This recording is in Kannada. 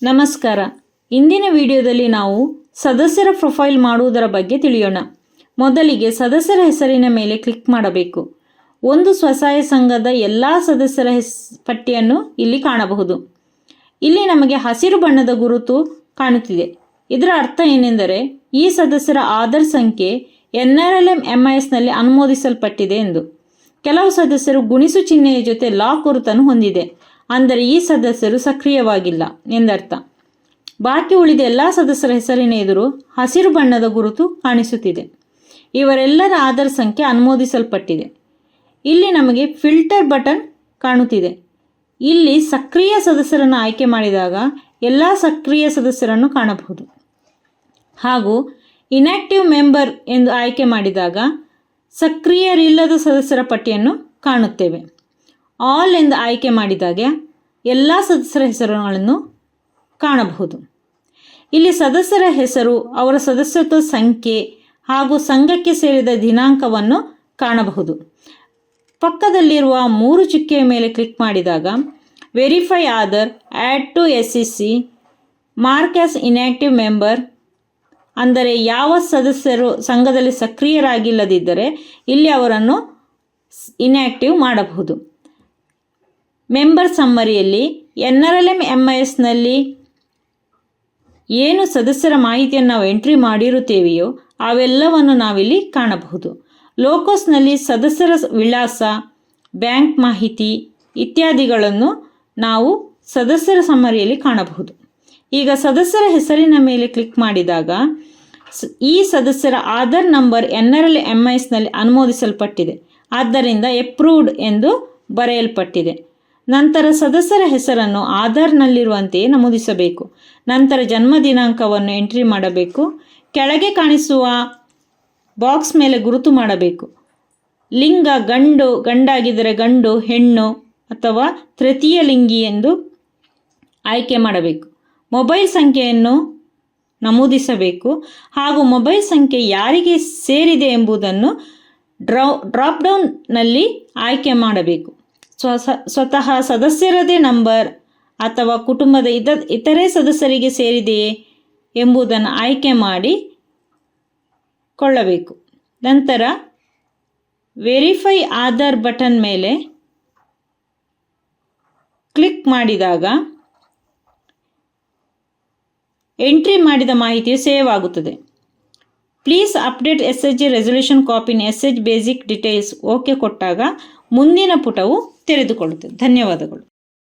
ನಮಸ್ಕಾರ. ಇಂದಿನ ವಿಡಿಯೋದಲ್ಲಿ ನಾವು ಸದಸ್ಯರ ಪ್ರೊಫೈಲ್ ಮಾಡುವುದರ ಬಗ್ಗೆ ತಿಳಿಯೋಣ. ಮೊದಲಿಗೆ ಸದಸ್ಯರ ಹೆಸರಿನ ಮೇಲೆ ಕ್ಲಿಕ್ ಮಾಡಬೇಕು. ಒಂದು ಸ್ವಸಹಾಯ ಸಂಘದ ಎಲ್ಲ ಸದಸ್ಯರ ಪಟ್ಟಿಯನ್ನು ಇಲ್ಲಿ ಕಾಣಬಹುದು. ಇಲ್ಲಿ ನಮಗೆ ಹಸಿರು ಬಣ್ಣದ ಗುರುತು ಕಾಣುತ್ತಿದೆ. ಇದರ ಅರ್ಥ ಏನೆಂದರೆ ಈ ಸದಸ್ಯರ ಆಧಾರ್ ಸಂಖ್ಯೆ NRLM-MISನಲ್ಲಿ ಅನುಮೋದಿಸಲ್ಪಟ್ಟಿದೆ ಎಂದು. ಕೆಲವು ಸದಸ್ಯರು ಗುಣಿಸು ಚಿಹ್ನೆಯ ಜೊತೆ ಲಾಕ್ ಗುರುತನ್ನು ಹೊಂದಿದೆ, ಅಂದರೆ ಈ ಸದಸ್ಯರು ಸಕ್ರಿಯವಾಗಿಲ್ಲ ಎಂದರ್ಥ. ಬಾಕಿ ಉಳಿದ ಎಲ್ಲ ಸದಸ್ಯರ ಹೆಸರಿನ ಎದುರು ಹಸಿರು ಬಣ್ಣದ ಗುರುತು ಕಾಣಿಸುತ್ತಿದೆ. ಇವರೆಲ್ಲರ ಆಧಾರ್ ಸಂಖ್ಯೆ ಅನುಮೋದಿಸಲ್ಪಟ್ಟಿದೆ. ಇಲ್ಲಿ ನಮಗೆ ಫಿಲ್ಟರ್ ಬಟನ್ ಕಾಣುತ್ತಿದೆ. ಇಲ್ಲಿ ಸಕ್ರಿಯ ಸದಸ್ಯರನ್ನು ಆಯ್ಕೆ ಮಾಡಿದಾಗ ಎಲ್ಲ ಸಕ್ರಿಯ ಸದಸ್ಯರನ್ನು ಕಾಣಬಹುದು. ಹಾಗೂ ಇನ್ಯಾಕ್ಟಿವ್ ಮೆಂಬರ್ ಎಂದು ಆಯ್ಕೆ ಮಾಡಿದಾಗ ಸಕ್ರಿಯರಿಲ್ಲದ ಸದಸ್ಯರ ಪಟ್ಟಿಯನ್ನು ಕಾಣುತ್ತೇವೆ. ಆಲ್ ಎಂದು ಆಯ್ಕೆ ಮಾಡಿದಾಗ ಎಲ್ಲ ಸದಸ್ಯರ ಹೆಸರುಗಳನ್ನು ಕಾಣಬಹುದು. ಇಲ್ಲಿ ಸದಸ್ಯರ ಹೆಸರು, ಅವರ ಸದಸ್ಯತ್ವ ಸಂಖ್ಯೆ ಹಾಗೂ ಸಂಘಕ್ಕೆ ಸೇರಿದ ದಿನಾಂಕವನ್ನು ಕಾಣಬಹುದು. ಪಕ್ಕದಲ್ಲಿರುವ 3 ಚುಕ್ಕೆಯ ಮೇಲೆ ಕ್ಲಿಕ್ ಮಾಡಿದಾಗ verify Aadhaar, add to SEC, mark as inactive member, ಅಂದರೆ ಯಾವ ಸದಸ್ಯರು ಸಂಘದಲ್ಲಿ ಸಕ್ರಿಯರಾಗಿಲ್ಲದಿದ್ದರೆ ಇಲ್ಲಿ ಅವರನ್ನು ಇನ್ಯಾಕ್ಟಿವ್ ಮಾಡಬಹುದು. ಮೆಂಬರ್ ಸಮ್ಮರಿಯಲ್ಲಿ NRLM-MISನಲ್ಲಿ ಏನು ಸದಸ್ಯರ ಮಾಹಿತಿಯನ್ನು ನಾವು ಎಂಟ್ರಿ ಮಾಡಿರುತ್ತೇವೆಯೋ ಅವೆಲ್ಲವನ್ನು ನಾವಿಲ್ಲಿ ಕಾಣಬಹುದು. ಲೋಕೋಸ್ನಲ್ಲಿ ಸದಸ್ಯರ ವಿಳಾಸ, ಬ್ಯಾಂಕ್ ಮಾಹಿತಿ ಇತ್ಯಾದಿಗಳನ್ನು ನಾವು ಸದಸ್ಯರ ಸಮ್ಮರಿಯಲ್ಲಿ ಕಾಣಬಹುದು. ಈಗ ಸದಸ್ಯರ ಹೆಸರಿನ ಮೇಲೆ ಕ್ಲಿಕ್ ಮಾಡಿದಾಗ ಈ ಸದಸ್ಯರ ಆಧಾರ್ ನಂಬರ್ NRLM-MISನಲ್ಲಿ ಅನುಮೋದಿಸಲ್ಪಟ್ಟಿದೆ, ಆದ್ದರಿಂದ ಅಪ್ರೂವ್ಡ್ ಎಂದು ಬರೆಯಲ್ಪಟ್ಟಿದೆ. ನಂತರ ಸದಸ್ಯರ ಹೆಸರನ್ನು ಆಧಾರ್ನಲ್ಲಿರುವಂತೆಯೇ ನಮೂದಿಸಬೇಕು. ನಂತರ ಜನ್ಮ ದಿನಾಂಕವನ್ನು ಎಂಟ್ರಿ ಮಾಡಬೇಕು. ಕೆಳಗೆ ಕಾಣಿಸುವ ಬಾಕ್ಸ್ ಮೇಲೆ ಗುರುತು ಮಾಡಬೇಕು. ಲಿಂಗ ಗಂಡಾಗಿದ್ದರೆ ಗಂಡು, ಹೆಣ್ಣು ಅಥವಾ ತೃತೀಯ ಲಿಂಗಿ ಎಂದು ಆಯ್ಕೆ ಮಾಡಬೇಕು. ಮೊಬೈಲ್ ಸಂಖ್ಯೆಯನ್ನು ನಮೂದಿಸಬೇಕು ಹಾಗೂ ಮೊಬೈಲ್ ಸಂಖ್ಯೆ ಯಾರಿಗೆ ಸೇರಿದೆ ಎಂಬುದನ್ನು ಡ್ರಾಪ್ ಡೌನ್ನಲ್ಲಿ ಆಯ್ಕೆ ಮಾಡಬೇಕು. ಸ್ವತಃ ಸದಸ್ಯರದೇ ನಂಬರ್ ಅಥವಾ ಕುಟುಂಬದ ಇತರೆ ಸದಸ್ಯರಿಗೆ ಸೇರಿದೆಯೇ ಎಂಬುದನ್ನು ಆಯ್ಕೆ ಮಾಡಿ ಕೊಳ್ಳಬೇಕು. ನಂತರ ವೆರಿಫೈ ಆಧಾರ್ ಬಟನ್ ಮೇಲೆ ಕ್ಲಿಕ್ ಮಾಡಿದಾಗ ಎಂಟ್ರಿ ಮಾಡಿದ ಮಾಹಿತಿಯು ಸೇವ್ ಆಗುತ್ತದೆ. Please update SHG resolution copy in SH basic details okay ಕೊಟ್ಟಾಗ ಮುಂದಿನ ಪುಟವು ತೆರೆದುಕೊಳ್ಳುತ್ತದೆ. ಧನ್ಯವಾದಗಳು.